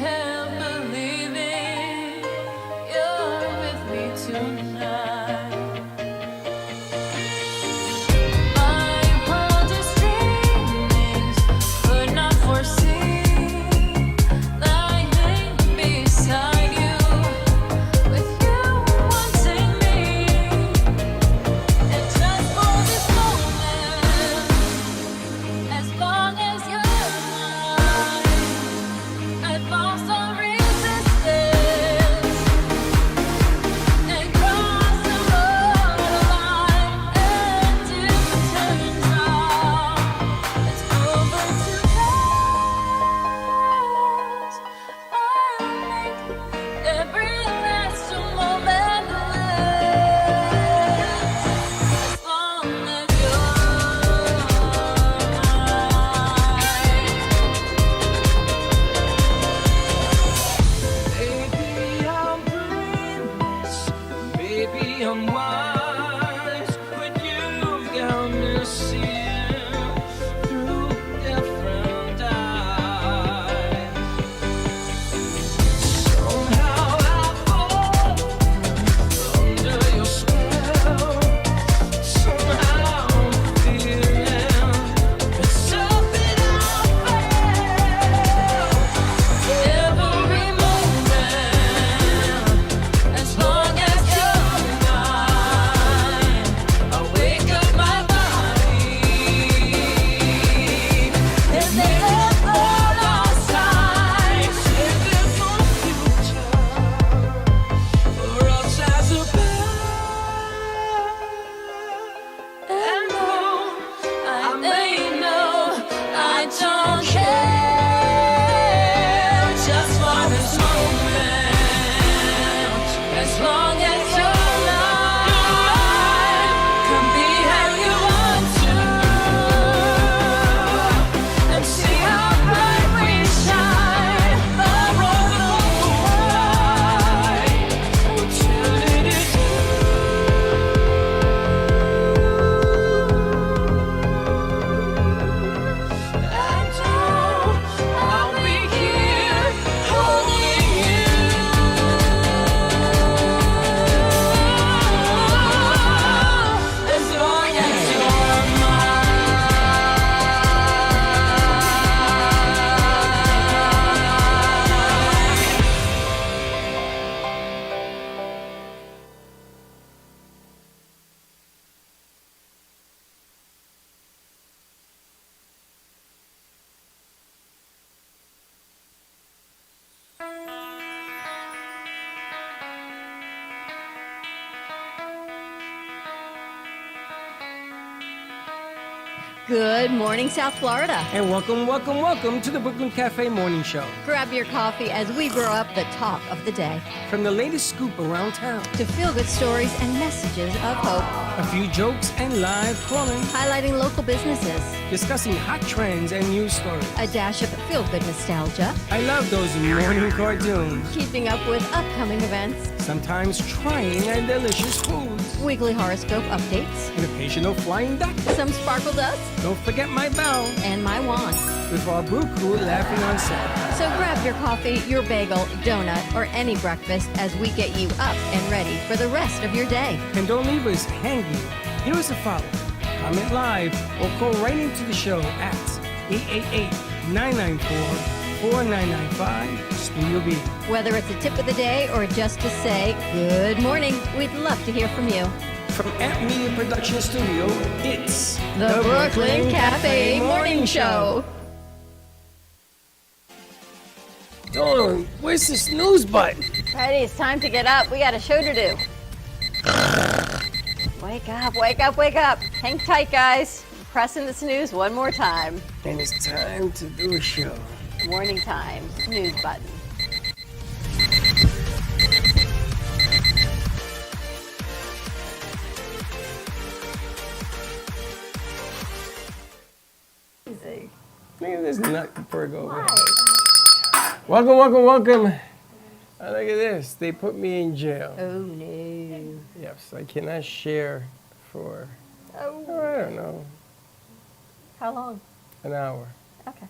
help believing you're with me tonight. My wildest dreamings could not foresee lying beside you, with you wanting me, and just for this moment, as long as you're mine, I've lost all resistance and crossed the borderline. And if it turns out it's over tonight, I'll make every last moment last, as long as you're mine. Baby, I'm brainless, baby, I'm wise, but you've got me seeing through different eyes. Somehow I fall under your spell. Somehow I'm feeling it's something I felt every moment. As long as you're mine, I wake up my body and they let all lost time, saving for future, for us as a pair. And though I may know I don't care, just for this moment, as long as you're alive, can be how you want to, and see how bright we shine above the moonlight until it is and I'll be here holding you as long as you're Good morning, South Florida. And welcome to the Brooklyn Cafe Morning Show. Grab your coffee as we grow up the talk of the day. From the latest scoop around town, To feel-good stories and messages of hope, a few jokes and live calling, highlighting local businesses, discussing hot trends and news stories. a dash of feel-good nostalgia, I love those morning cartoons. keeping up with upcoming events, Sometimes trying and delicious foods. weekly horoscope updates, An occasional flying duck. some sparkle dust, Don't forget my bell. and my wand. With our brew crew laughing on set. So grab your coffee, your bagel, donut, or any breakfast as we get you up and ready for the rest of your day. And don't leave us hanging. Here is a follow. Comment live or call right into the show at 888-994-4995 Studio B. Whether it's a tip of the day or just to say good morning, we'd love to hear from you. From Amp Media Production Studio, it's The Brooklyn Cafe Morning Show. Dawn, where's the snooze button? Freddie, it's time to get up. We got a show to do. Wake up, wake up, wake up. Hang tight, guys. Pressing the snooze one more time. And it's time to do a show. Morning time, snooze button. Easy. Look at this nut Ferg over here. Welcome. Look at this. They put me in jail. Oh no. Yes, I cannot share for, Oh. I don't know, How long? an hour. Okay.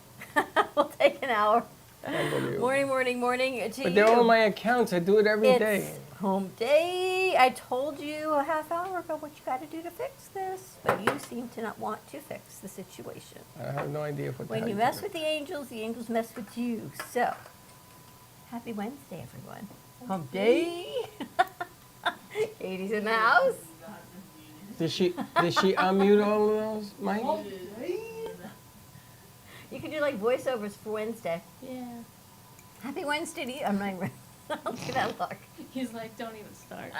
We'll take an hour. Unbelievable. Morning to But you. they're all my accounts. I do it every day. It's home day. I told you a half hour ago what you got to do to fix this, but you seem to not want to fix the situation. I have no idea what the When hell you do. mess with the angels mess with you. So, happy Wednesday, everyone. Hump day. Katie's in the house. Did she unmute all of those, Mike? You can do like voiceovers for Wednesday. Yeah. Happy Wednesday to you. I'm not even. Look at that look. He's like, don't even start.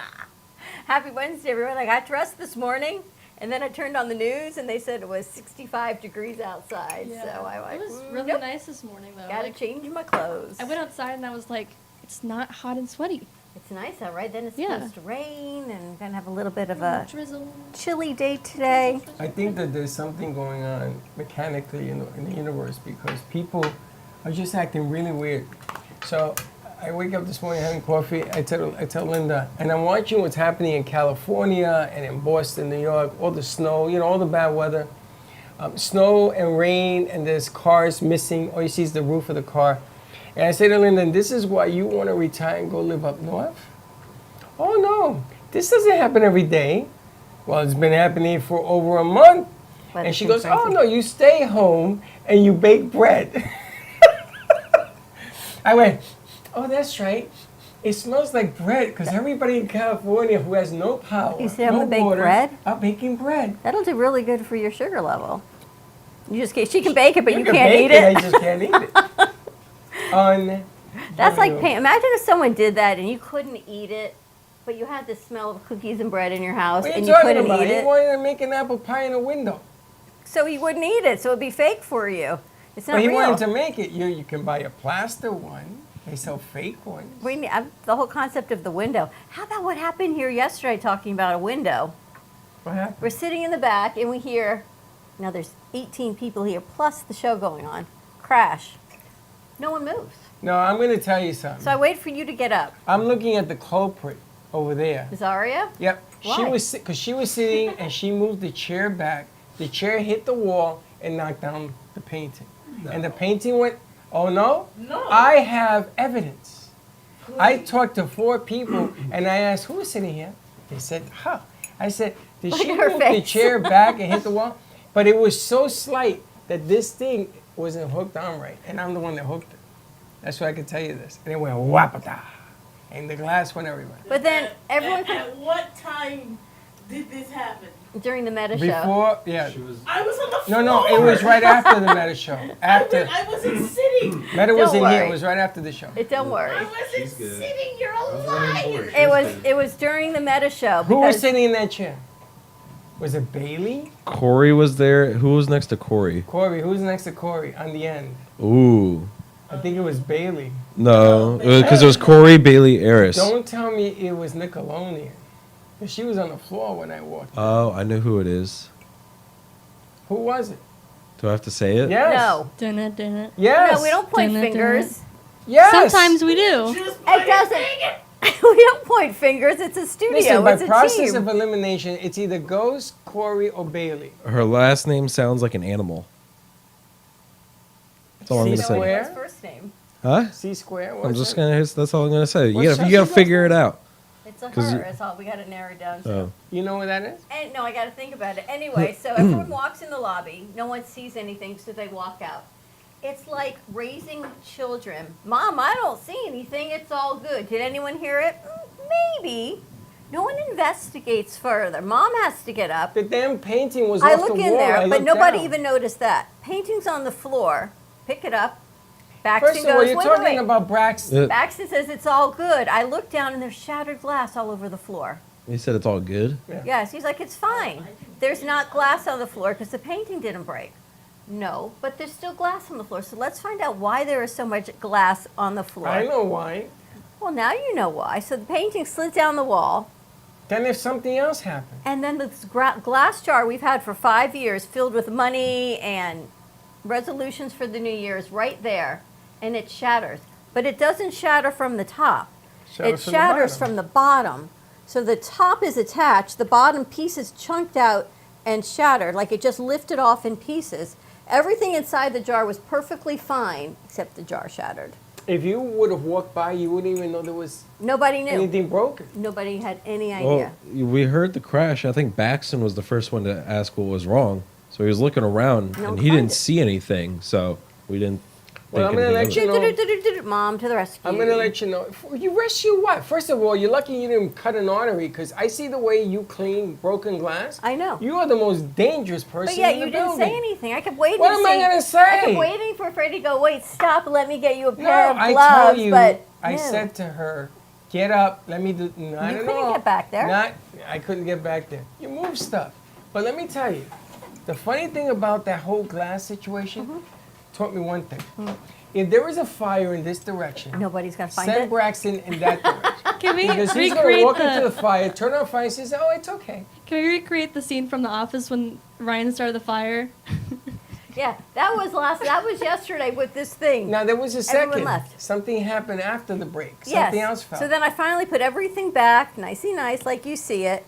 Happy Wednesday, everyone. I got dressed this morning, and then I turned on the news, and they said it was 65 degrees outside. Yeah. So I It went, was really nope, nice this morning, though. gotta Like, change my clothes. I went outside and I was like, it's not hot and sweaty. It's nice out, right? Then it's Yeah. supposed to rain, and gonna have a little bit of a Drizzle. chilly day today. I think that there's something going on mechanically in the universe because people are just acting really weird. So I wake up this morning having coffee. I tell Linda, and I'm watching what's happening in California and in Boston, New York, all the snow, all the bad weather. Snow and rain, and there's cars missing. All you see is the roof of the car. And I say to Linda, this is why you want to retire and go live up north? Oh, no. This doesn't happen every day. Well, it's been happening for over a month. But And it's she been goes, oh, crazy. no, you stay home and you bake bread. I went, oh, that's right. It smells like bread because everybody in California who has no power, You say I'm no gonna bake water, bread? are baking bread. That'll do really good for your sugar level. You just can't, she can bake it, but you can can't bake eat it. I just can't eat it. That's like Unbelievable. pain. Imagine if someone did that and you couldn't eat it, but you had the smell of cookies and bread in your house What are and you you talking couldn't about? eat He it. wanted to make an apple pie in a window. So he wouldn't eat it, so it'd be fake for you. It's not Well, he real. wanted to make it. You can buy a plaster one. They sell fake ones. The whole concept of the window. How about what happened here yesterday talking about a window? What happened? We're sitting in the back and we hear, now there's 18 people here plus the show going on, crash. No one moves. No, I'm going to tell you something. So I wait for you to get up. I'm looking at the culprit over there. Zaria? Yep. Why? Because she was sitting and she moved the chair back. The chair hit the wall and knocked down the painting. And the painting went, oh no? No. I have evidence. I talked to 4 people and I asked, who was sitting here? They said, huh. I said, did Look she at her move the face. chair back and hit the wall? But it was so slight that this thing wasn't hooked on right. And I'm the one that hooked it. That's why I can tell you this. And it went whapata. And the glass went everywhere. But then everyone At what time did this happen? during the meta show. Before, yeah. I was on the floor. No, it was right after the Meta show. After I wasn't sitting. Meta was Don't in here, worry. it was right after the show. Don't worry. I wasn't good. sitting. You're a was running liar. forward. It was during the meta show. Who was because- sitting in that chair? Was it Bailey? Corey was there. Who was next to Corey? Corey. Who's next to Corey on the end? Ooh. I think it was Bailey. No, because it was Corey, Bailey, Eris. Don't tell me it was Nickelodeon. 'Cause she was on the floor when I walked. Oh, I know who it is. Who was it? Do I have to say it? Yes. No. Dun-dun-dun-dun. Yes. No, we don't point Dun, dun, dun. fingers. Yes. Sometimes we do. Just It doesn't. We don't point fingers. It's a studio. Listen, by it's a process team. of elimination, it's either Ghost, Corey, or Bailey. Her last name sounds like an animal. That's all I'm gonna C say. square. What's first name? Huh? C square. I'm what's just it? gonna. That's all I'm gonna say. What's You gotta Shasha's figure it out. It's a 'Cause her. you- That's all. We got to narrow it down to. Oh. You know what that is? And no, I got to think about it. Anyway, so everyone walks in the lobby. No one sees anything, so they walk out. It's like raising children. Mom, I don't see anything. It's all good. Did anyone hear it? Maybe. No one investigates further. Mom has to get up. The damn painting was I off look the in wall. there, I but looked nobody down. even noticed that. Painting's on the floor. Pick it up. First Baxton of all, goes, you're wait, talking wait. about Braxton. Baxton says it's all good. I look down and there's shattered glass all over the floor. He said it's all good. Yes, he's like, it's fine. There's not glass on the floor because the painting didn't break. No, but there's still glass on the floor. So let's find out why there is so much glass on the floor. I know why. Well, now you know why. So the painting slid down the wall, Then if something else happened. and then this glass jar we've had for 5 years filled with money and resolutions for the new year is right there, and it shatters. But it doesn't shatter from the top. It shatters from the bottom. So the top is attached, the bottom piece is chunked out and shattered, like it just lifted off in pieces. Everything inside the jar was perfectly fine, except the jar shattered. If you would have walked by, you wouldn't even know there was Nobody knew. anything broken. Nobody had any Well, idea. we heard the crash. I think Baxton was the first one to ask what was wrong. So he was looking around No and one he found didn't it. see anything. So we didn't Well, think I'm gonna anything let of it. you know. Mom to the rescue. I'm gonna let you know. You rescue what? First of all, you're lucky you didn't cut an artery, because I see the way you clean broken glass. I know. You are the most dangerous person But yeah, in the you didn't building. say anything. I kept waiting What to am see. I gonna I say? kept waiting for Freddie to go, wait, stop, let me get you a No, pair of I gloves. tell you, but I no. said to her, get up, let me do, not You at couldn't all. get back there. I couldn't get back there. You move stuff. But let me tell you, the funny thing about that whole glass situation Mm-hmm. taught me one thing. If there is a fire in this direction, Nobody's going to find send it. Braxton in that direction. Can we Because he's going to recreate walk into the the? fire, turn on fire, and says, oh, it's okay. Can we recreate the scene from The Office when Ryan started the fire? Yeah, that was yesterday with this thing. Now, there was a Everyone second. left. Something happened after the break. Yes. Something else fell. So then I finally put everything back, nicey nice, like you see it,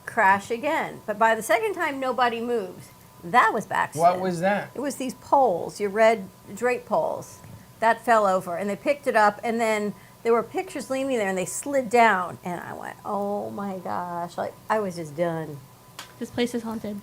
crash again. But by the second time, nobody moves. That was Baxton. What was that? It was these poles, your red drape poles. That fell over, and they picked it up, and then there were pictures leaning there, and they slid down. And I went, oh my gosh, like I was just done. This place is haunted.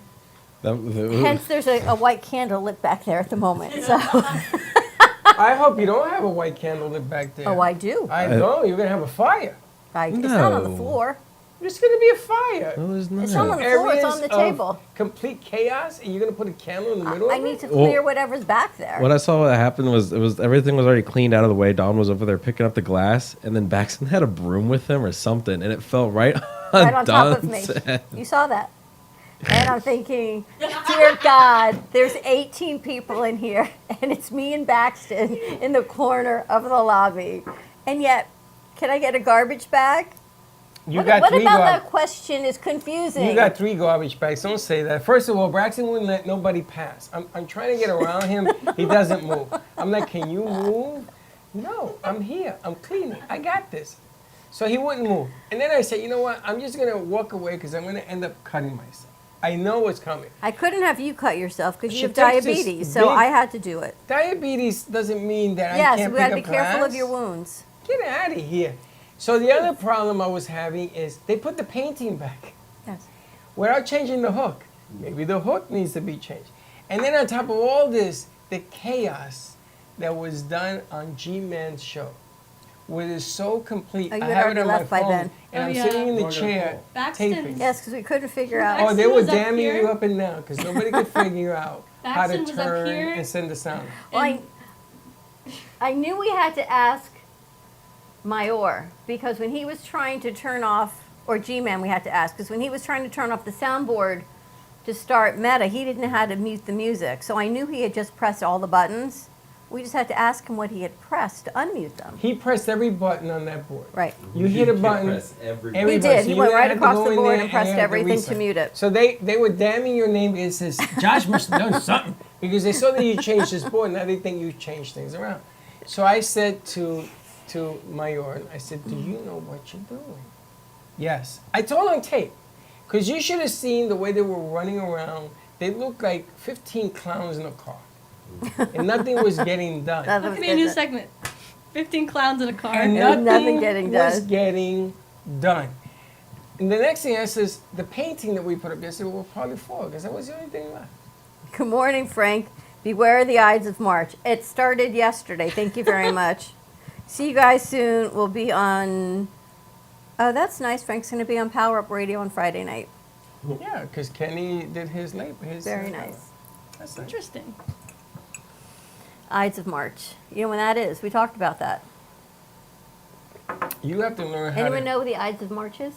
Hence, there's a white candle lit back there at the moment. So, I hope you don't have a white candle lit back there. oh, I do. I know, you're going to have a fire. It's not on the No. floor. There's going to be a fire. No, there's It's not on not. the floor. It's Areas on the of table. Complete chaos, and you're going to put a candle in the middle I of need it? to Well, clear whatever's back there. What I saw what happened was everything was already cleaned out of the way. Don was over there picking up the glass, and then Baxton had a broom with him or something, and it fell right on, Right on top of me. Don's head. You saw that. And I'm thinking, dear God, there's 18 people in here, and it's me and Baxton in the corner of the lobby. And yet, can I get a garbage bag? You got what three about gar- that question is confusing? You got 3 garbage bags. Don't say that. First of all, Braxton wouldn't let nobody pass. I'm trying to get around him. He doesn't move. I'm like, can you move? No, I'm here. I'm cleaning. I got this. So he wouldn't move. And then I said, you know what? I'm just going to walk away because I'm going to end up cutting myself. I know what's coming. I couldn't have you cut yourself because She you have takes this diabetes, so big- I had to do it. Diabetes doesn't mean that I Yes, can't we pick got to up be careful of glass. your wounds. Get out of here. So the other problem I was having is they put the painting back Yes. without changing the hook. Maybe the hook needs to be changed. And then on top of all this, the chaos that was done on G-Man's show, where it's so complete. Oh, you I had have it already on my left by phone, then. and Oh, I'm yeah. sitting in the chair Baxton. taping. Yes, because we couldn't figure out. Oh, Baxton they were was up damming here. you up and down because nobody could figure out how to Baxton was up turn here. and send the sound. Well, I knew we had to ask Mayor because when he was trying to turn off, or G-Man we had to ask, because when he was trying to turn off the soundboard to start Meta, he didn't know how to mute the music. So I knew he had just pressed all the buttons. We just had to ask him what he had pressed to unmute them. He pressed every button on that board. Right. You hit a button. He everybody. did. So He you went had right to across go the in board there and pressed you had to everything to reset. mute it. So they were damning your name. It says Josh must have done something because they saw that you changed this board. Now they think you changed things around. So I said to Mayor, I said, "Do you know what you're doing?" Yes. I told on tape because you should have seen the way they were running around. They looked like 15 clowns in a car, and nothing was getting done. That That was could be a new good. segment. 15 clowns in a car. And There was nothing getting was done. getting done. And the next thing I says, the painting that we put up yesterday will probably fall because that was the only thing left. Good morning, Frank. Beware the Ides of March. It started yesterday. Thank you very much. See you guys soon. We'll be on. Oh, that's nice. Frank's going to be on Power Up Radio on Friday night. Yeah, because Kenny did his labor. Very nice. That's nice. Interesting. Ides of March. You know when that is? We talked about that. You have to learn how Anyone to. know what the Ides of March is?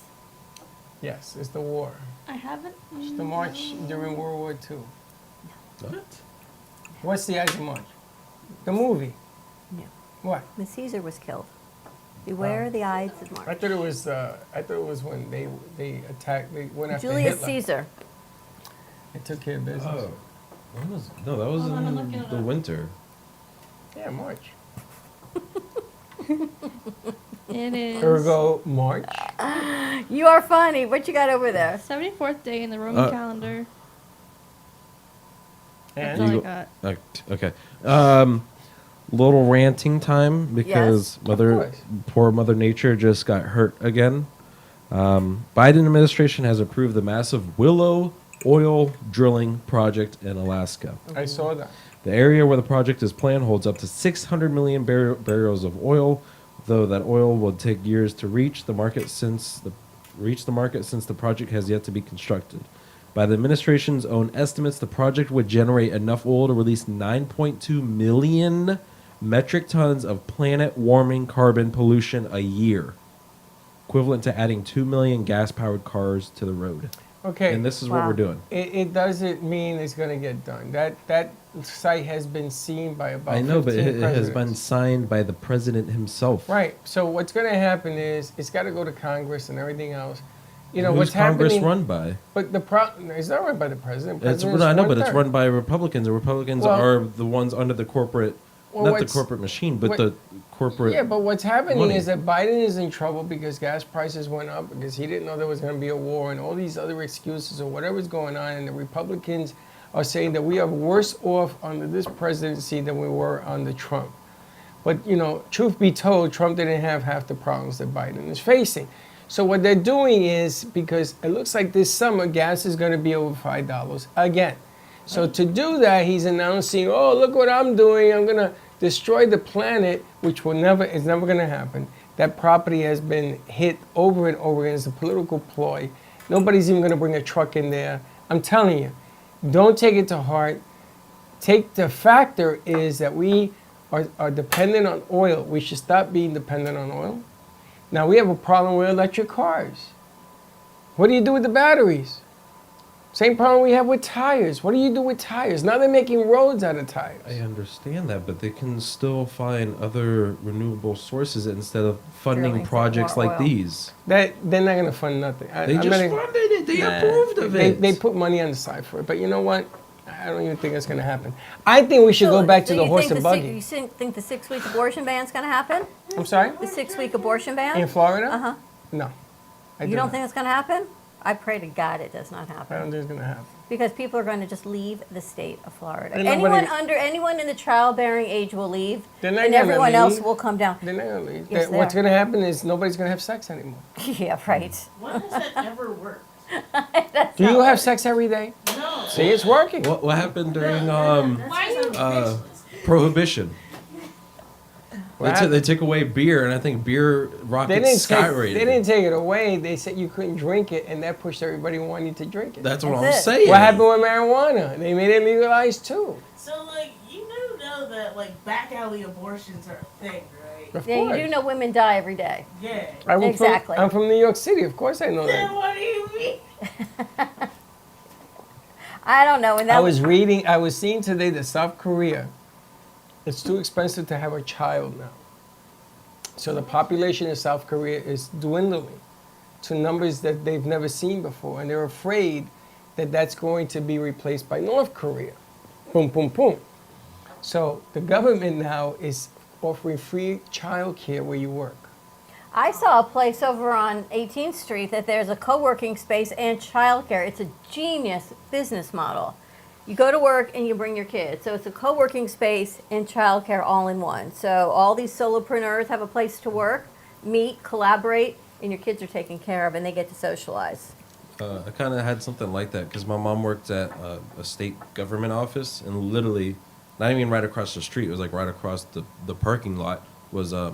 Yes, it's the war. I haven't. It's the march during World War II. What? What's the Ides of March? The movie. No. What? When Caesar was killed. Beware the Ides of I March. thought it was. I thought it was when they attacked. They went after Julius Hitler. Caesar. They took care of business. Oh. No, that was Hold on, I'm in looking it the up. winter. Yeah, March. It is Ergo March. You are funny. What you got over there? 74th day in the Roman calendar. That's And all I You- got. Okay. Little ranting time because Yes, course. poor Mother Nature just got hurt again. Biden administration has approved the massive Willow oil drilling project in Alaska. I saw that. The area where the project is planned holds up to 600 million barrels of oil, though that oil will take years to reach the market since the project has yet to be constructed. By the administration's own estimates, the project would generate enough oil to release 9.2 million metric tons of planet-warming carbon pollution a year, equivalent to adding 2 million gas-powered cars to the road. Okay. And this is what Wow. we're doing. It doesn't mean it's going to get done. That site has been seen by about I know, but 15 it has been presidents. signed by the president himself. Right. So what's going to happen is it's got to go to Congress and everything else. You know Who's what's Congress happening. run by? But the problem it's not run by the president. It's, President's no, I know, but it's one-third. run by Republicans, and Republicans Well- are the ones under the corporate, Well, not the what's- corporate machine, but what- the corporate. Yeah, but what's happening money. is that Biden is in trouble because gas prices went up because he didn't know there was going to be a war and all these other excuses or whatever's going on. And the Republicans are saying that we are worse off under this presidency than we were under Trump. But, you know, truth be told, Trump didn't have half the problems that Biden is facing. So what they're doing is, because it looks like this summer gas is going to be over $5 again. So to do that, he's announcing, oh, look what I'm doing. I'm going to destroy the planet, which is never going to happen. That property has been hit over and over again. It's a political ploy. Nobody's even going to bring a truck in there. I'm telling you, don't take it to heart. The factor is that we are dependent on oil. We should stop being dependent on oil. Now we have a problem with electric cars. What do you do with the batteries? Same problem we have with tires. What do you do with tires? Now they're making roads out of tires. I understand that, but they can still find other renewable sources instead of funding Drilling for projects more like oil. these. They're not going to fund nothing. They just funded it. They approved of it. They put money on the side for it. But you know what? I don't even think that's going to happen. I think we should go back to So the you horse think and the buggy. You think the 6-week abortion ban's going to happen? I'm sorry? The 6-week abortion ban? In Florida? Uh-huh. No. I You do don't not. think it's going to happen? I pray to God it does not I happen. don't think it's going to happen. Because people are going to just leave the state of Florida. And nobody- Anyone in the childbearing age will leave, They're not and gonna everyone else leave. will come down. They're not going to leave. Yes, they What's are. going to happen is nobody's going to have sex anymore. Yeah, right. When has that ever worked? Do you have sex every day? No. See, it's working. What happened during Why are you Prohibition? What They took away beer, and I think beer They rockets didn't, skyrocketed. they didn't take it away. They said you couldn't drink it, and that pushed everybody wanting to drink it. That's what I'm That's it. saying. What happened with marijuana? They made it legalized too. So, like, you do know that, like, back alley abortions are a thing, right? Of Yeah, course. you do know women die every day. Yeah. Exactly. I'm from New York City. Of course I know Then that. what do you mean? I don't know. And that I was seeing today that South Korea, it's too expensive to have a child now. So the population in South Korea is dwindling to numbers that they've never seen before. And they're afraid that that's going to be replaced by North Korea. Boom, boom, boom. So the government now is offering free child care where you work. I saw a place over on 18th Street that there's a co-working space and childcare. It's a genius business model. You go to work and you bring your kids. So it's a co-working space and childcare all in one. So all these solopreneurs have a place to work, meet, collaborate, and your kids are taken care of and they get to socialize. I kind of had something like that because my mom worked at a state government office, and literally, not even right across the street, it was like right across the parking lot was a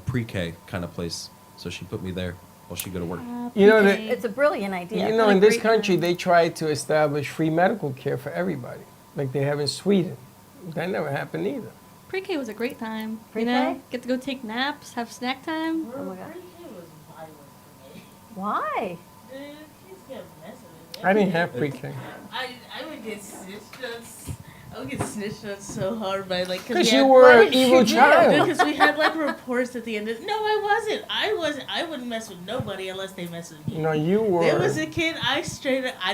pre-K kind of place. So she put me there while she go to work. You know that- It's a brilliant idea. You know, What a in this great country, time. they tried to establish free medical care for everybody, like they have in Sweden. That never happened either. Pre-K was a great time. Pre-K? You know, get to go take naps, have snack time. Oh my God. Pre-K was violent for me. Why? Dude, kids kept messing with me. I didn't have pre-K. I would get snitched on. I would get snitched on so hard by, like, Because we you had- were What an did you evil do? child. Because we had, like, reports at the end of. No, I wasn't. I wouldn't mess with nobody unless they mess with me. No, you were. There was a kid I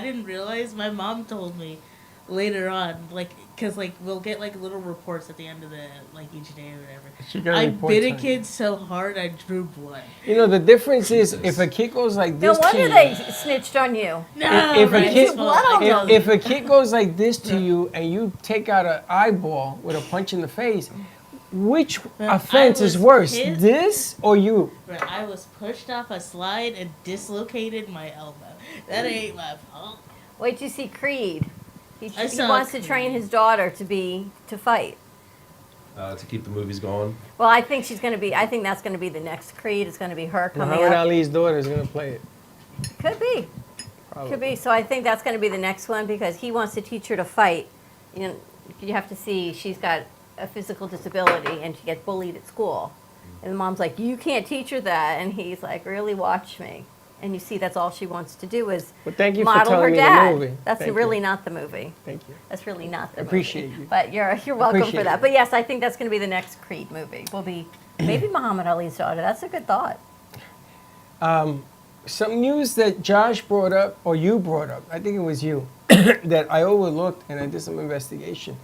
didn't realize. My mom told me, later on, like, cause like we'll get like little reports at the end of the like each day or She whatever. got I reports bit a on kid so hard I drew blood. You know, the difference is if a kid goes like No this to wonder you, they snitched on you. No, if a Ryan's kid- fault. blood on I told if you. a kid goes like this to you and you take out an eyeball with a punch in the face, which I offense is was worse, pissed. this or you? But I was pushed off a slide and dislocated my elbow. That ain't my fault. Wait till you see Creed. He I saw wants to train his daughter to fight. To keep the movies going. Well, I think I think that's gonna be the next Creed. It's gonna be her coming Muhammad up. Ali's daughter is gonna play it. Could be. Probably. Could be. So I think that's going to be the next one because he wants to teach her to fight. You know, you have to see she's got a physical disability and she gets bullied at school. And the mom's like, you can't teach her that. And he's like, really, watch me. And you see that's all she wants to do is Well, thank you for model her telling me dad. the movie. That's Thank really you. not the movie. Thank you. That's really not the Appreciate movie. you. But you're welcome Appreciate for that. it. But yes, I think that's going to be the next Creed movie. Will be maybe Muhammad Ali's daughter. That's a good thought. Some news that Josh brought up, or you brought up, I think it was you, that I overlooked and I did some investigation.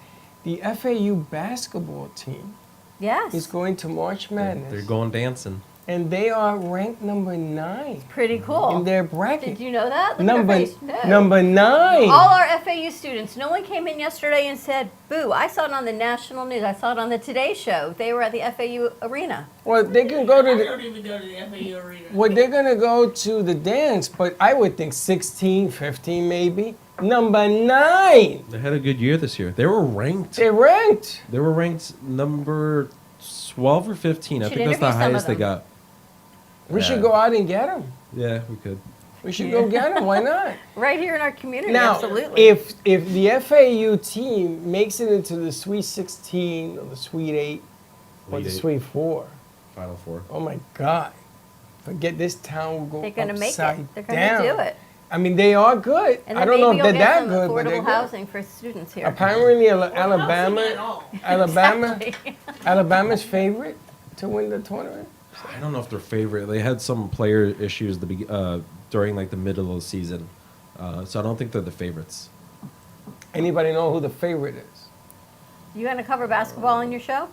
The FAU basketball team Yes. is going to March Madness. They're going dancing. And they are ranked number 9 Pretty cool. in their bracket. Did you know that? Look at her number, face. No. number 9. All our FAU students, no one came in yesterday and said, boo, I saw it on the national news. I saw it on the Today Show. They were at the FAU arena. Well, they can go to I the, don't even go to the FAU arena. well, they're going to go to the dance, but I would think 16, 15 maybe. Number 9. They had a good year this year. They were ranked. They're ranked. They were ranked number 12 or 15. I Should think that's the interview some of highest they them. got. We Yeah. should go out and get them. Yeah, we could. We should go get them. Why not? Right here in our community, Now, absolutely. if the FAU team makes it into the Sweet 16 or the Sweet 8 or Elite the Eight. Sweet 4, Final Four. oh my God. Forget this town will go They're going to make upside it. They're going down. to do it. I mean, they are good. And I then don't know maybe if they're you'll get that some good, but they're affordable good. housing for students here. Apparently, Housing at Alabama, all. Exactly. Alabama's favorite to win the tournament. I don't know if they're favorite. They had some player issues during like the middle of the season, so I don't think they're the favorites. Anybody know who the favorite is? You going to cover basketball in your show?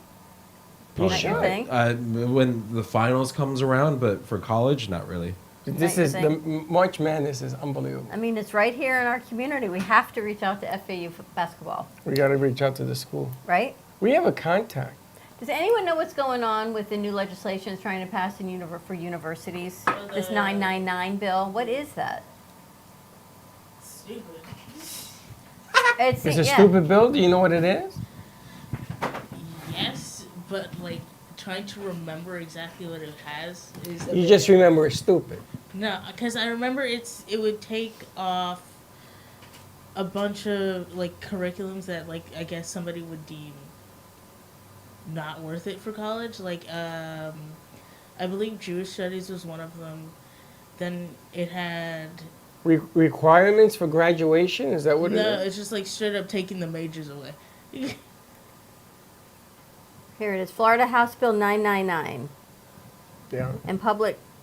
You Not your should. thing. When the finals comes around, but for college, not really. This your is the thing? March Madness is unbelievable. I mean, it's right here in our community. We have to reach out to FAU for basketball, We got to reach out to the school. right? We have a contact. Does anyone know what's going on with the new legislation it's trying to pass for universities? This 999 bill? What is that? Stupid. It's It's a yeah. stupid bill. Do you know what it is? Yes, but like trying to remember exactly what it has is. You just remember it's stupid. No, because I remember it would take off a bunch of like curriculums that like I guess somebody would deem not worth it for college. Like I believe Jewish studies was one of them. Then it had Requirements for graduation? Is that what it no, is? it's just like straight up taking the majors away. Here it is, Florida House Bill 999, Yeah. and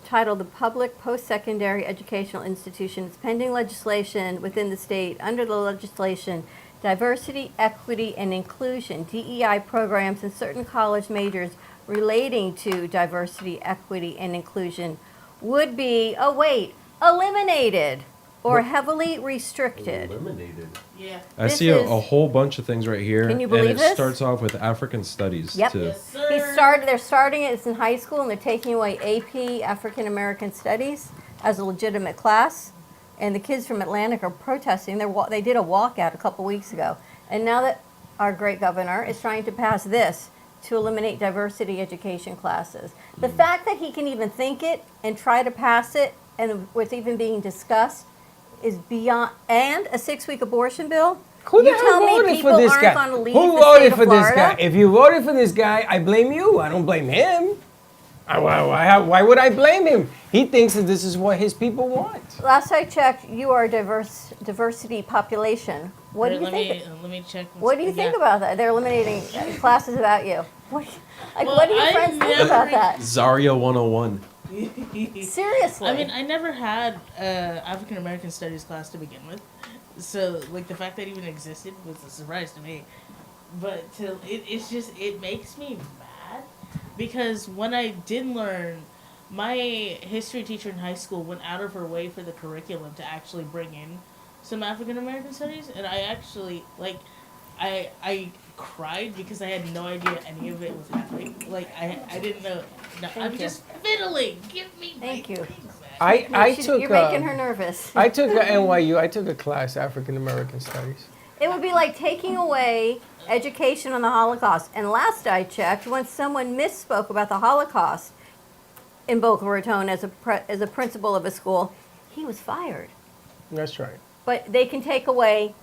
titled the Public Post-Secondary Educational Institutions Pending Legislation within the state under the legislation Diversity, Equity, and Inclusion, DEI programs in certain college majors relating to diversity, equity, and inclusion would be, eliminated or heavily restricted. Eliminated. Yeah. I This see a is- whole bunch of things right here. Can you and believe it this? starts off with African studies Yep. too. Yes, sir. They're starting it, it's in high school, and they're taking away AP, African American Studies, as a legitimate class. And the kids from Atlantic are protesting. They did a walkout a couple weeks ago. And now that our great governor is trying to pass this to eliminate diversity education classes. The fact that he can even think it and try to pass it, and what's even being discussed, is beyond, and a 6-week abortion bill? Who the You hell tell me voted people for this aren't guy? gonna leave Who the voted state of for this guy? Florida? If you voted for this guy, I blame you. I don't blame him. Why would I blame him? He thinks that this is what his people want. Last I checked, you are a diversity population. What do you think? Let me check. What do you think Yeah. about that? They're eliminating classes about you. What, Well, what do your I friends think never- about that? Zaria 101. Seriously. I mean, I never had African American studies class to begin with. So like the fact that it even existed was a surprise to me. But it's just it makes me mad because when I did learn, my history teacher in high school went out of her way for the curriculum to actually bring in some African American studies, and I actually I cried because I had no idea any of it was happening. Like I didn't know. No, I'm you. just fiddling. Give me Thank my you. things back. You're making her nervous. I took at NYU. I took a class African American Studies. It would be like taking away education on the Holocaust. And last I checked, when someone misspoke about the Holocaust in Boca Raton as a principal of a school, he was fired. That's right. But they can take away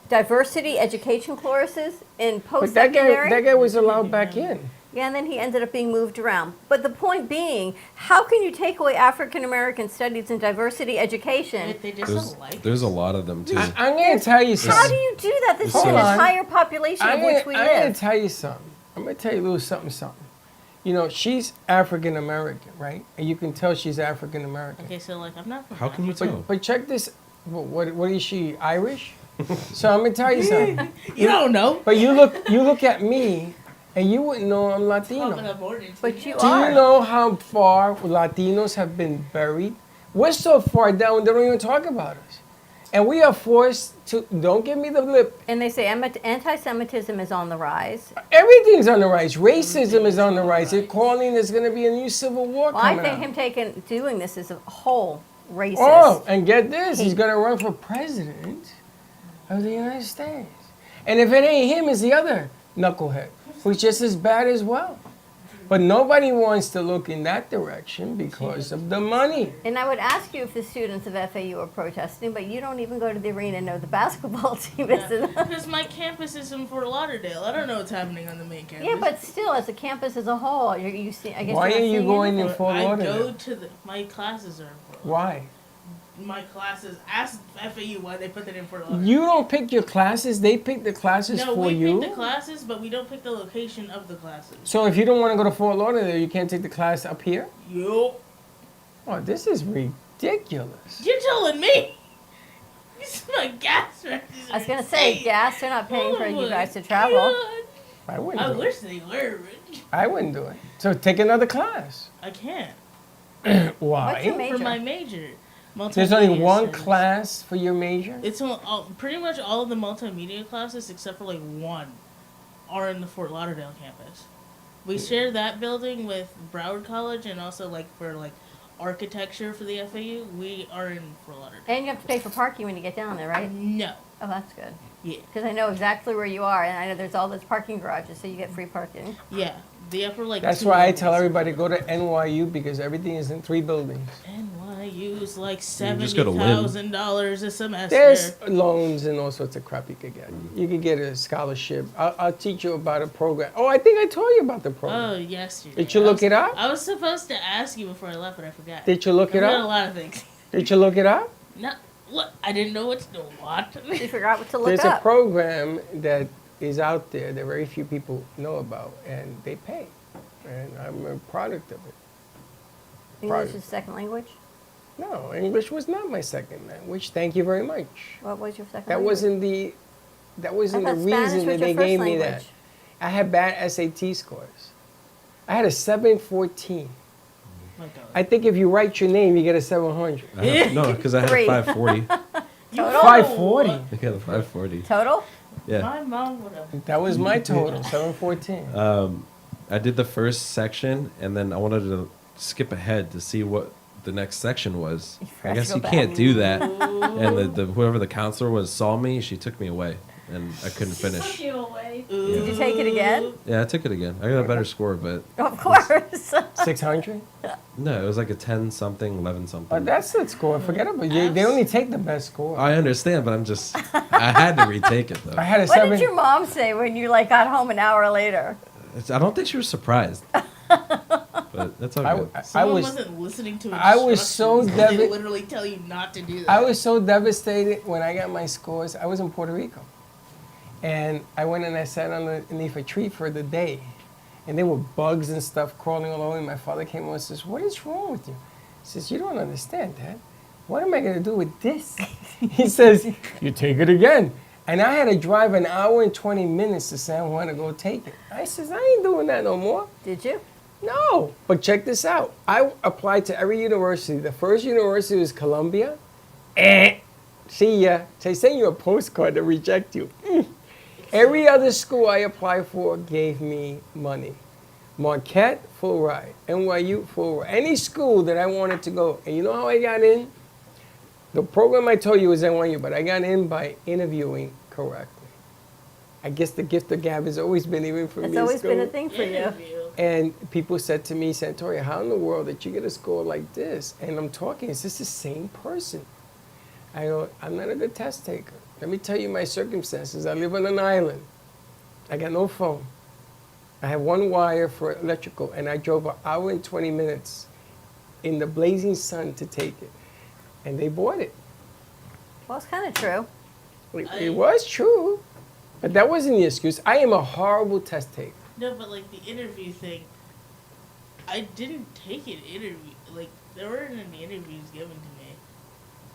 diversity education courses in But that post-secondary. guy was allowed back in. Yeah, and then he ended up being moved around. But the point being, how can you take away African American studies and diversity education? They just There's, don't like there's a lot of them too. I'm going to tell you How something. do you do that? This is Hold an on. entire population of which we I'm going live. to tell you something. I'm going to tell you a little something. You know, she's African American, right? And you can tell she's African American. Okay, so like I'm not. From How can you Africa. tell? But check this. What is she? Irish? So I'm going to tell you something. You don't know. But you look at me, and you wouldn't know I'm Oh, Latino. but I'm born But you Do are. you know how far Latinos have been buried? We're so far down they don't even talk about us. And we are forced to, don't give me the lip, And they say anti-Semitism is on the rise. everything's on the rise. Racism is on the rise. They're calling there's going to be a new civil war Well, I coming think out. him doing this is a whole racist. Oh, and get this, he's going to run for president of the United States. And if it ain't him, it's the other knucklehead, who's just as bad as well. But nobody wants to look in that direction because of the money. And I would ask you if the students of FAU are protesting, but you don't even go to the arena and know the basketball team is in. Because my campus is in Fort Lauderdale. I don't know what's happening on the main campus. Yeah, but still, as a campus as a whole, you see. I guess Why you're not are you seeing going anything. in Fort I Lauderdale? go to my classes are in Fort Lauderdale. Why? My classes. Ask FAU why they put that in Fort Lauderdale. You don't pick your classes, they pick the classes No, for we you. pick the classes, but we don't pick the location of the classes. So if you don't want to go to Fort Lauderdale, you can't take the class up here? Yo, Oh, this is ridiculous. you're telling me? This is my gas records. I was gonna say, gas. They're not paying for Oh you my guys to travel. God. I wouldn't I do wish it. they were rich. I wouldn't do it. So take another class. I can't. Why? What's your major? For my major. There's only Multimedia one studies. class for your major? It's pretty much all of the multimedia classes except for like one are in the Fort Lauderdale campus. We share that building with Broward College and also like for like architecture for the FAU, we are in Fort Lauderdale. And you have to pay for parking when you get down there, right? No. Oh, that's good. Yeah. Because I know exactly where you are, and I know there's all those parking garages, so you get free parking. Yeah. The upper like That's two why I levels. tell everybody go to NYU because everything is in 3 buildings. NYU's like just gotta live. $70,000 a semester. There's loans and all sorts of crap you could get. You could get a scholarship. I'll teach you about a program. Oh, I think I told you about the program. Oh, yes, you Did you look it up? I was supposed to ask you before I left, but I forgot. Did you look I it forgot a up? lot of things. Did you look it up? No, what? I didn't know what to do. What? You forgot what to look There's up. a program that is out there that very few people know about, and they pay. And I'm a product of it. English is second language? No, English was not my second language. Thank you very much. What was your second That language? wasn't the I reason thought Spanish that was they your first gave me that. language. I had bad SAT scores. I had a 714. My God. I think if you write your name, you get a 700. No, because I had Three. a 540. Total? 540. I got a 540. Total? Yeah. My mom would have. That was my total, 714. I did the first section, and then I wanted to skip ahead to see what the next section was. forgot I to guess go you back. can't do that. And the whoever the counselor was saw me. She took me away, and I couldn't finish. Did you take it again? Yeah, I took it again. I got a better score, but Of course. 600? no, it was like a 10 something, 11 something. But that's the score. Forget about it. They only take the best score. I understand, but I'm just. I had to retake it though. I had a What 7. did your mom say when you like got home an hour later? I don't think she was surprised. But that's all I, good. I Someone was wasn't listening to I was so instructions. They devi- literally tell you not to do that. I was so devastated when I got my scores. I was in Puerto Rico. And I went and I sat underneath a tree for the day. And there were bugs and stuff crawling all over me. My father came over and says, "What is wrong with you?" He says, "You don't understand, Dad. what am I going to do with this? He says, you take it again. And I had to drive an hour and 20 minutes to San Juan to go take it. I says, I ain't doing that no more. Did you? No, but check this out. I applied to every university. The first university was Columbia. See ya. They send you a postcard to reject you. Every other school I applied for gave me money. Marquette, full ride. NYU, full ride. Any school that I wanted to go. And you know how I got in? The program I told you was NYU, but I got in by interviewing correctly. I guess the gift of gab has always been even for me. It's in always been a school. thing for you. And people said to me, Santoria, how in the world did you get a score like this? And I'm talking, is this the same person? I go, I'm not a good test taker. Let me tell you my circumstances. I live on an island. I got no phone. I have one wire for electrical, and I drove an hour and 20 minutes in the blazing sun to take it. And they bought it. Well, it's kind of true. It was true, but that wasn't the excuse. I am a horrible test taker. No, but like the interview thing, I didn't take an interview. Like there weren't any interviews given to me.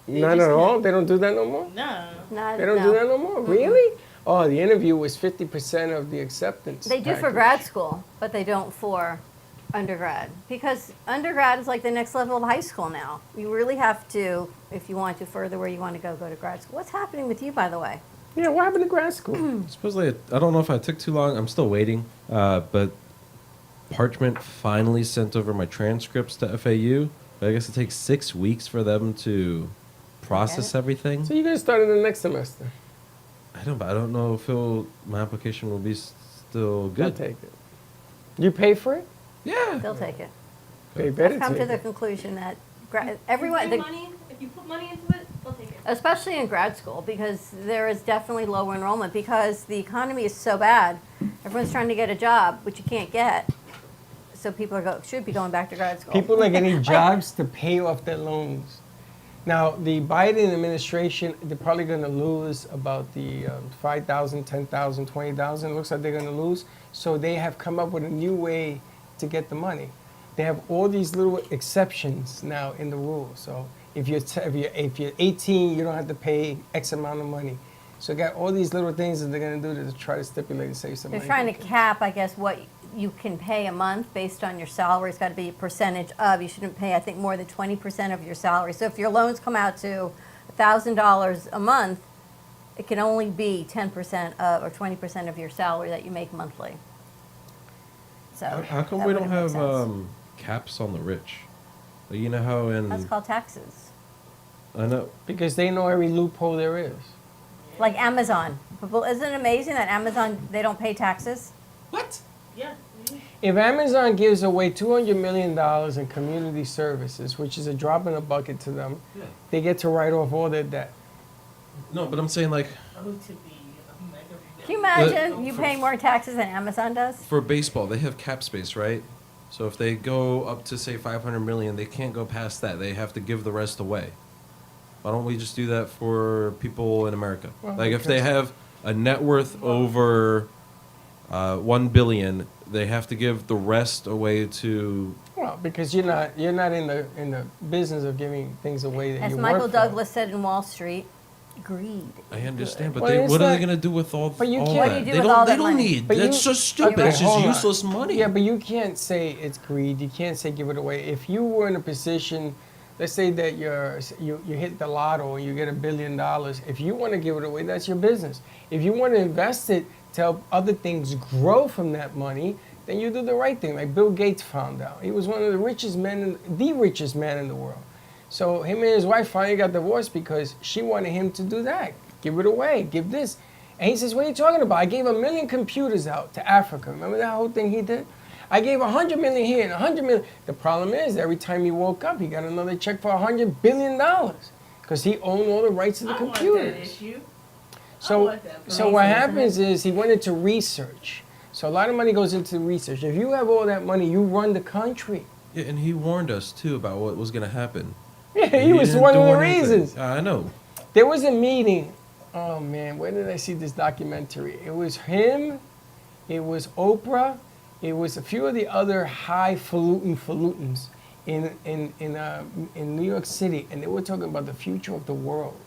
They Not just at all? had- They don't do that no more? No. Not, They don't no. do that no more? Really? Oh, the interview was 50% of the acceptance. They do for package. grad school, but they don't for undergrad. Because undergrad is like the next level of high school now. You really have to, if you want to further where you want to go to grad school. What's happening with you, by the way? Yeah, what happened to grad school? Supposedly, I don't know if I took too long. I'm still waiting. But Parchment finally sent over my transcripts to FAU. But I guess it takes 6 weeks for them to process Okay. everything. So you're going to start in the next semester. I don't know if my application will be still I'll good. take it. You pay for it? Yeah. They'll take it. They better I've come take to the it. conclusion that If everyone, you put money into it, they'll take it. especially in grad school, because there is definitely lower enrollment because the economy is so bad. Everyone's trying to get a job, which you can't get. So people should be going back to grad school. People are getting jobs to pay off their loans. Now, the Biden administration, they're probably going to lose about the 5,000, 10,000, 20,000. Looks like they're going to lose. So they have come up with a new way to get the money. They have all these little exceptions now in the rules. So if you're 18, you don't have to pay X amount of money. So they got all these little things that they're going to do to try to stipulate and save some They're money. trying to cap, I guess, what you can pay a month based on your salary. It's got to be a percentage of. You shouldn't pay, I think, more than 20% of your salary. So if your loans come out to $1,000 a month, it can only be 10% of or 20% of your salary that you make monthly. So How come that we don't wouldn't make have sense. caps on the rich? Like, you know how in That's called taxes. I know Because they know every loophole there is. Like Amazon. But isn't it amazing that Amazon, they don't pay taxes? What? Yeah. If Amazon gives away $200 million in community services, which is a drop in the bucket to them, Yeah. they get to write off all their debt. no, but I'm saying like Oh, to be a mega. Can you imagine you paying more taxes than Amazon does? for baseball, they have cap space, right? So if they go up to say 500 million, they can't go past that. They have to give the rest away. Why don't we just do that for people in America? Well, Like if they because- have a net worth over 1 billion, they have to give the rest away to. Well, because you're not in the business of giving things away that As you Michael work Douglas said in Wall Street, greed. I understand, but Well, they, it's what are they not- gonna do with all, but you all can't- What that? do you do they with don't. all They that don't money? need. But That's you- just stupid. Okay, It's just hold on. useless money. Yeah, but you can't say it's greed. You can't say give it away. If you were in a position, let's say that you hit the lotto and you get $1 billion. If you want to give it away, that's your business. If you want to invest it to help other things grow from that money, then you do the right thing. Like Bill Gates found out. He was one of the richest men, the richest man in the world. So him and his wife finally got divorced because she wanted him to do that. Give it away. Give this. And he says, what are you talking about? I gave 1 million computers out to Africa. Remember that whole thing he did? I gave 100 million here and 100 million. The problem is, every time he woke up, he got another check for $100 billion because he owned all the rights to the I want that computers. issue. So, want that for so me. what Amazing, happens is he went into research. So a lot of money goes into research. If you have all that money, you run the country. Yeah, and he warned us too about what was gonna happen. Yeah, And he was didn't one of do the anything. reasons. I know. There was a meeting. Oh man, where did I see this documentary? It was him, it was Oprah, it was a few of the other highfalutins in New York City, and they were talking about the future of the world.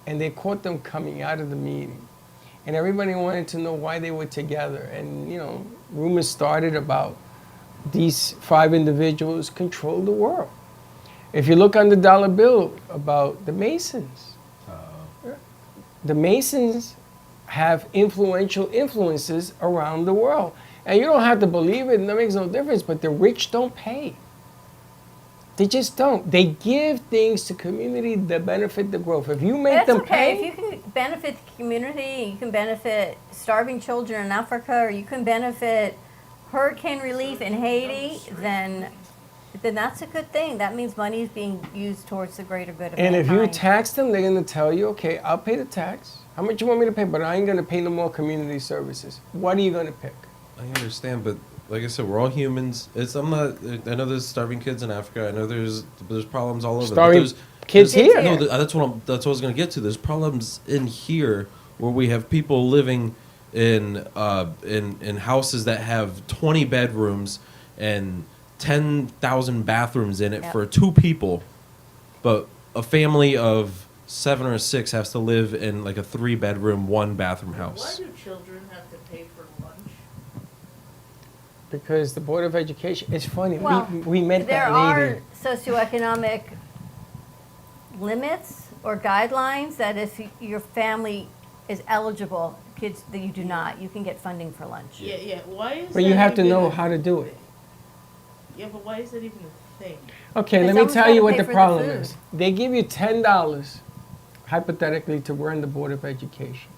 And they caught them coming out of the meeting. And everybody wanted to know why they were together. And, you know, rumors started about these 5 individuals control the world. If you look on the dollar bill about the Masons, the Masons have influential influences around the world. And you don't have to believe it, and that makes no difference, but the rich don't pay. They just don't. They give things to community that benefit the growth. If you make That's them okay. pay, If you can benefit the community, you can benefit starving children in Africa, or you can benefit hurricane relief in Haiti, then that's a good thing. That means money is being used towards the greater good of and if you mankind. tax them, they're going to tell you, okay, I'll pay the tax. How much you want me to pay? But I ain't going to pay no more community services. What are you going to pick? I understand, but like I said, we're all humans. I'm not. I know there's starving kids in Africa. I know there's problems all over. Starving but kids here. No, that's what I was gonna get to. There's problems in here where we have people living in houses that have 20 bedrooms and 10,000 bathrooms in it Yep. for 2 people, but a family of 7 or 6 has to live in like a 3-bedroom, 1-bathroom Why house. do children have to pay for lunch? Because the Board of Education, it's funny, Well, we met there that are lady. socioeconomic limits or guidelines that if your family is eligible, kids that you do not, you can get funding for lunch. Yeah. Why is But you that have to even know a how to do it. Yeah, but why is that even a thing? Okay, But let me someone's tell you gotta what pay the for the problem food. is. They give you $10, hypothetically, to run the Board of Education.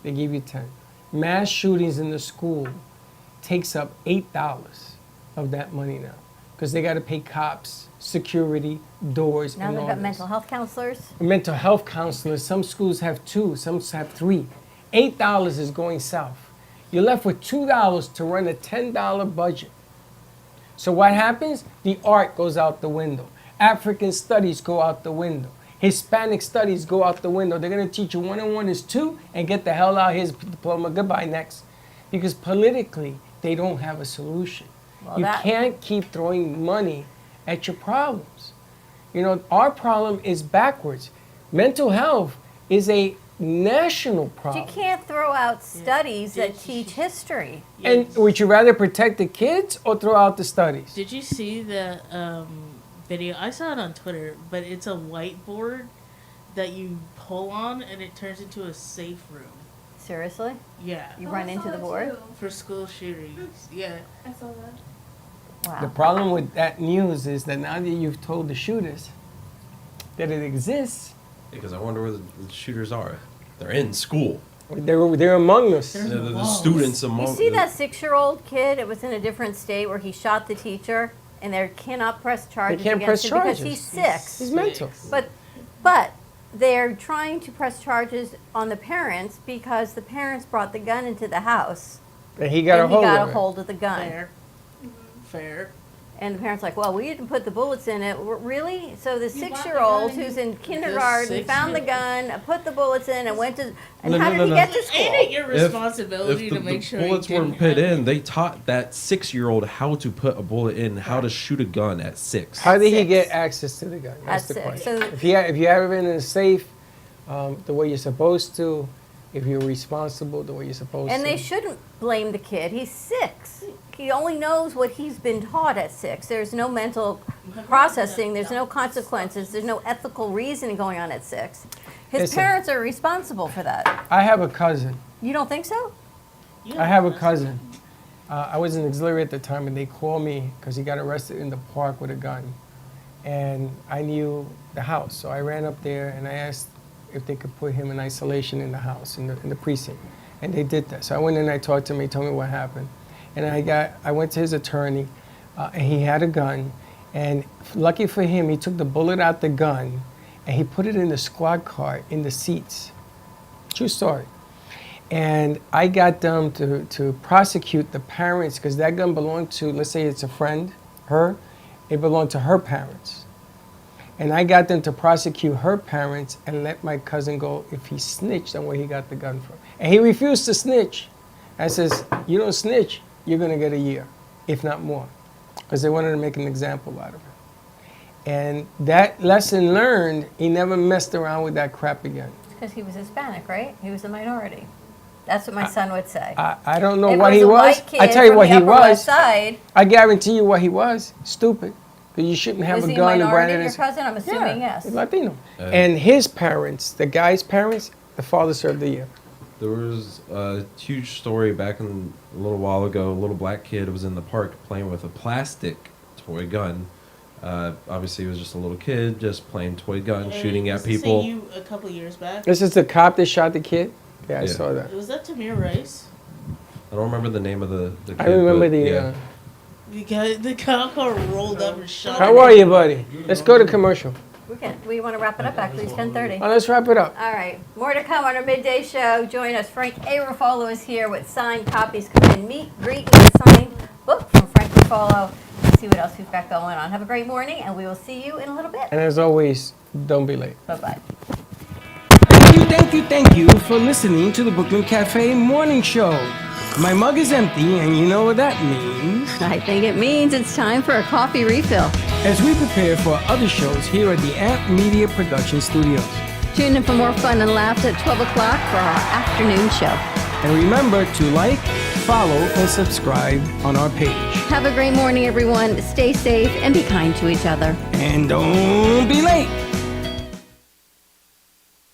They give you 10. Mass shootings in the school takes up $8 of that money now. Because they got to pay cops, security, doors, Now and they've all got this. mental health counselors. Mental health counselors, some schools have 2, some have 3. $8 is going south. You're left with $2 to run a $10 budget. So what happens? The art goes out the window. African studies go out the window. Hispanic studies go out the window. They're going to teach you 1 and 1 is 2 and get the hell out. Here's a diploma. Goodbye, next. Because politically, they don't have a solution. Well, You that- can't keep throwing money at your problems. You know, our problem is backwards. Mental health is a national But problem. you can't throw out studies that Did- teach history. And would you rather protect the kids or throw out the studies? Did you see the video? I saw it on Twitter, but it's a whiteboard that you pull on and it turns into a safe room. Seriously? Yeah, You run into the board? for school shootings. Yeah. I saw that. Wow. The problem with that news is that now that you've told the shooters that it exists, Because I wonder where the shooters are. They're in school. they're among us. They're- The walls. students You among. see that 6-year-old kid? It was in a different state where he shot the teacher, and they cannot press charges can't press against him because charges. he's 6. He's mental. But they're trying to press charges on the parents because the parents brought the gun into the house, And he got a and he hold got of a it. hold of the gun. Fair. Fair. And the parents like, well, we didn't put the bullets in it. Really? So the You bought the 6-year-old gun. who's in kindergarten found the gun, put the bullets in, and went to. And No, how no, did no, he no. get to Ain't school? it your If- responsibility if to make sure bullets he weren't didn't put have in, it? they taught that 6-year-old how to put a bullet in, how to shoot a gun at 6. How did he 6. get access to the gun? That's At the 6. question. So- If you have it in a safe, the way you're supposed to, if you're responsible the way you're supposed And to. they shouldn't blame the kid. He's 6. He only knows what he's been taught at 6. There's no mental processing. There's no consequences. There's no ethical reasoning going on at 6. His Listen. parents are responsible for that. I have a cousin. You don't think so? Yeah, I have a that's- cousin. I was in auxiliary at the time, and they called me because he got arrested in the park with a gun. And I knew the house, so I ran up there and I asked if they could put him in isolation in the house, in the precinct. And they did that. So I went in and I talked to him, he told me what happened. And I went to his attorney, and he had a gun. And lucky for him, he took the bullet out the gun and he put it in the squad car in the seats. True story. And I got them to prosecute the parents because that gun belonged to, let's say it's a friend, her, it belonged to her parents. And I got them to prosecute her parents and let my cousin go if he snitched on where he got the gun from. And he refused to snitch. I says, you don't snitch, you're gonna get a year, if not more. because they wanted to make an example out of him. And that lesson learned, he never messed around with that crap again. Because he was Hispanic, right? He was a minority. That's what my son would say. I don't know If what it he a was. white kid I tell you from what the he Upper West was. Side, I guarantee you what he was. Stupid. Because you shouldn't have was a he gun and minority, brand it your as. cousin? I'm assuming Yeah, yes. Latino. And his parents, the guy's parents, the father served a year. There was a huge story back a little while ago. A little black kid was in the park playing with a plastic toy gun. Obviously, he was just a little kid, just playing toy gun, shooting at Was this people. you a couple years back? This is the cop that shot the kid? Yeah, I Yeah. saw that. Was that Tamir Rice? I don't remember the name of the kid. I remember but the. yeah. The cop car rolled up and shot How him. are you, buddy? Let's go to commercial. We want to wrap it up, actually. It's 10:30. Oh, let's wrap it up. All right, more to come on our midday show. Join us. Frank A. Ruffalo is here with signed copies. Come in, meet, greet, and a signed book from Frank Ruffalo. Let's see what else we've got going on. Have a great morning, and we will see you in a little bit. And as always, don't be late. Bye-bye. Thank you for listening to the Brooklyn Cafe Morning Show. My mug is empty, and you know what that means. I think it means it's time for a coffee refill. As we prepare for other shows here at the Amp Media Production Studios. Tune in for more fun and laughs at 12 o'clock for our afternoon show. And remember to like, follow, and subscribe on our page. Have a great morning, everyone. Stay safe and be kind to each other. And don't be late.